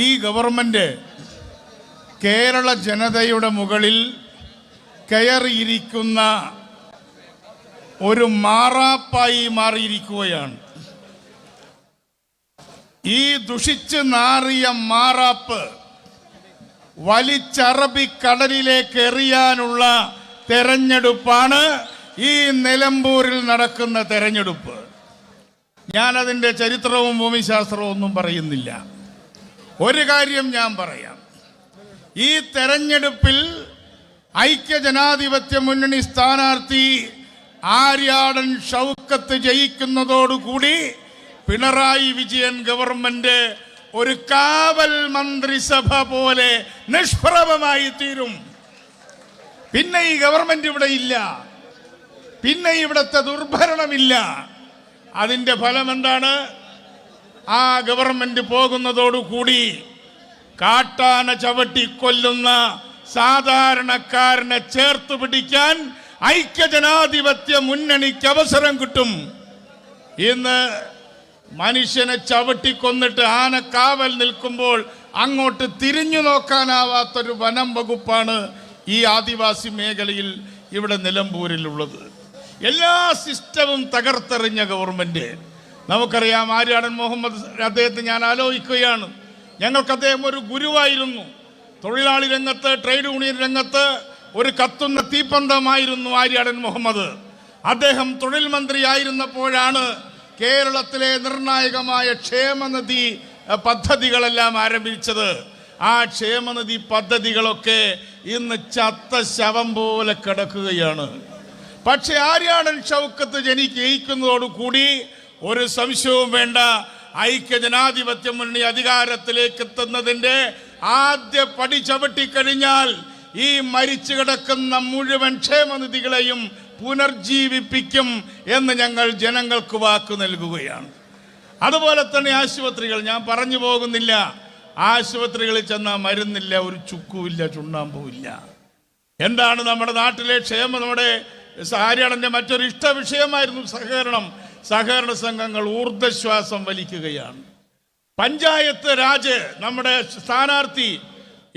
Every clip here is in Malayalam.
ഈ ഗവൺമെന്റ് കേരള ജനതയുടെ മുകളിൽ കയറിയിരിക്കുന്ന ഒരു മാറാപ്പായി മാറിയിരിക്കുകയാണ്. ഈ ദുഷിച്ച് നാറിയ മാറാപ്പ് വലിച്ചറബിക്കടലിലേക്ക് എറിയാനുള്ള തെരഞ്ഞെടുപ്പാണ് ഈ നിലമ്പൂരിൽ നടക്കുന്ന തെരഞ്ഞെടുപ്പ്. ഞാനതിൻ്റെ ചരിത്രവും ഭൂമിശാസ്ത്രവും ഒന്നും പറയുന്നില്ല. ഒരു കാര്യം ഞാൻ പറയാം. ഈ തെരഞ്ഞെടുപ്പിൽ ഐക്യജനാധിപത്യ മുന്നണി സ്ഥാനാർത്ഥി ആര്യാടൻ ഷൗക്കത്ത് ജയിക്കുന്നതോടുകൂടി പിണറായി വിജയൻ ഗവൺമെന്റ് ഒരു കാവൽ മന്ത്രിസഭ പോലെ നിഷ്പ്രഭമായി തീരും. പിന്നെ ഈ ഗവൺമെന്റ് ഇവിടെ ഇല്ല, പിന്നെ ഇവിടുത്തെ ദുർഭരണമില്ല. അതിൻ്റെ ഫലം എന്താണ്? ആ ഗവൺമെന്റ് പോകുന്നതോടുകൂടി കാട്ടാന ചവിട്ടിക്കൊല്ലുന്ന സാധാരണക്കാരനെ ചേർത്ത് പിടിക്കാൻ ഐക്യജനാധിപത്യ മുന്നണിക്ക് അവസരം കിട്ടും. ഇന്ന് മനുഷ്യനെ ചവിട്ടിക്കൊന്നിട്ട് ആന കാവൽ നിൽക്കുമ്പോൾ അങ്ങോട്ട് തിരിഞ്ഞു നോക്കാനാവാത്തൊരു വനം വകുപ്പാണ് ഈ ആദിവാസി മേഖലയിൽ ഇവിടെ നിലമ്പൂരിലുള്ളത്. എല്ലാ സിസ്റ്റവും തകർത്തെറിഞ്ഞ ഗവൺമെന്റ്. നമുക്കറിയാം, ആര്യാടൻ മുഹമ്മദ് അദ്ദേഹത്തെ ഞാൻ ആലോചിക്കുകയാണ്. ഞങ്ങൾക്ക് അദ്ദേഹം ഒരു ഗുരുവായിരുന്നു. തൊഴിലാളി രംഗത്ത്, ട്രേഡ് യൂണിയൻ രംഗത്ത് ഒരു കത്തുന്ന തീപ്പന്തമായിരുന്നു ആര്യാടൻ മുഹമ്മദ്. അദ്ദേഹം തൊഴിൽ മന്ത്രി ആയിരുന്നപ്പോഴാണ് കേരളത്തിലെ നിർണായകമായ ക്ഷേമനിധി പദ്ധതികളെല്ലാം ആരംഭിച്ചത്. ആ ക്ഷേമനിധി പദ്ധതികളൊക്കെ ഇന്ന് ചത്ത ശവം പോലെ കിടക്കുകയാണ്. പക്ഷെ ആര്യാടൻ ഷൗക്കത്ത് ജയിക്കുന്നതോടുകൂടി ഒരു സംശയവും വേണ്ട, ഐക്യജനാധിപത്യ മുന്നണി അധികാരത്തിലേക്ക് എത്തുന്നതിന്റെ ആദ്യ പടി ചവിട്ടിക്കഴിഞ്ഞാൽ ഈ മരിച്ചു കിടക്കുന്ന മുഴുവൻ ക്ഷേമനിധികളെയും പുനർജീവിപ്പിക്കും എന്ന് ഞങ്ങൾ ജനങ്ങൾക്ക് വാക്ക് നൽകുകയാണ്. അതുപോലെ തന്നെ ആശുപത്രികൾ, ഞാൻ പറഞ്ഞു പോകുന്നില്ല. ആശുപത്രികളിൽ ചെന്നാൽ മരുന്നില്ല, ഒരു ചുക്കുമില്ല, ചുണ്ണാമ്പുമില്ല. എന്താണ് നമ്മുടെ നാട്ടിലെ ക്ഷേമം? നമ്മുടെ ആര്യാടൻ്റെ മറ്റൊരു ഇഷ്ട വിഷയമായിരുന്നു സഹകരണ സംഘങ്ങൾ ഊർദ്ധശ്വാസം വലിക്കുകയാണ്. പഞ്ചായത്ത് രാജ്, നമ്മുടെ സ്ഥാനാർത്ഥി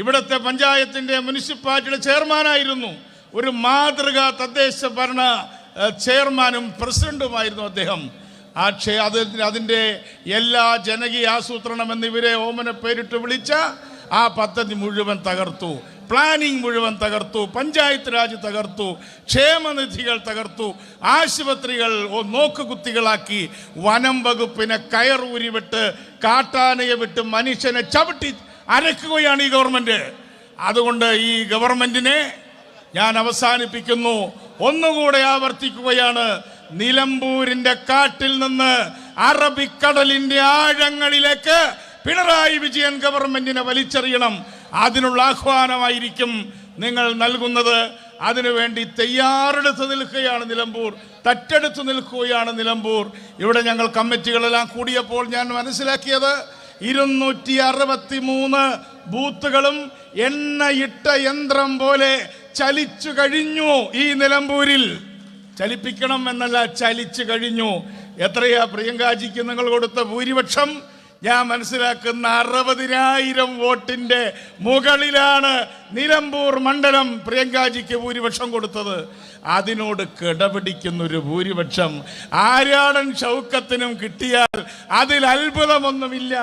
ഇവിടുത്തെ പഞ്ചായത്തിന്റെ മുനിസിപ്പാലിറ്റിയുടെ ചെയർമാനായിരുന്നു. ഒരു മാതൃകാ തദ്ദേശ ഭരണ ചെയർമാനും പ്രസിഡന്റുമായിരുന്നു അദ്ദേഹം. അതിൻ്റെ എല്ലാ ജനകീയ ആസൂത്രണം എന്നിവരെ ഓമന പേരിട്ട് വിളിച്ച ആ പദ്ധതി മുഴുവൻ തകർത്തു. പ്ലാനിംഗ് മുഴുവൻ തകർത്തു. പഞ്ചായത്ത് രാജ് തകർത്തു. ക്ഷേമനിധികൾ തകർത്തു. ആശുപത്രികൾ നോക്കുകുത്തികളാക്കി. വനം വകുപ്പിനെ കയറൂരി വിട്ട്, കാട്ടാനയെ വിട്ട് മനുഷ്യനെ ചവിട്ടി അരക്കുകയാണ് ഈ ഗവൺമെന്റ്. അതുകൊണ്ട് ഈ ഗവൺമെന്റിനെ ഞാൻ അവസാനിപ്പിക്കുന്നു. ഒന്നുകൂടെ ആവർത്തിക്കുകയാണ്. നിലമ്പൂരിന്റെ കാട്ടിൽ നിന്ന് അറബിക്കടലിന്റെ ആഴങ്ങളിലേക്ക് പിണറായി വിജയൻ ഗവൺമെന്റിനെ വലിച്ചെറിയണം. അതിനുള്ള ആഹ്വാനമായിരിക്കും നിങ്ങൾ നൽകുന്നത്. അതിനുവേണ്ടി തയ്യാറെടുത്ത് നിൽക്കുകയാണ് നിലമ്പൂർ, തറ്റെടുത്ത് നിൽക്കുകയാണ് നിലമ്പൂർ. ഇവിടെ ഞങ്ങൾ കമ്മിറ്റികളെല്ലാം കൂടിയപ്പോൾ ഞാൻ മനസ്സിലാക്കിയത് 263 ബൂത്തുകളും എണ്ണയിട്ട യന്ത്രം പോലെ ചലിച്ചു കഴിഞ്ഞു. ഈ നിലമ്പൂരിൽ ചലിപ്പിക്കണം എന്നല്ല, ചലിച്ചു കഴിഞ്ഞു. എത്രയാ പ്രിയങ്കാജിക്ക് നിങ്ങൾ കൊടുത്ത ഭൂരിപക്ഷം? ഞാൻ മനസ്സിലാക്കുന്ന 60,000 വോട്ടിന്റെ മുകളിലാണ് നിലമ്പൂർ മണ്ഡലം പ്രിയങ്കാജിക്ക് ഭൂരിപക്ഷം കൊടുത്തത്. അതിനോട് കിടപിടിക്കുന്നൊരു ഭൂരിപക്ഷം ആര്യാടൻ ഷൗക്കത്തിനും കിട്ടിയാൽ അതിൽ അത്ഭുതമൊന്നുമില്ല.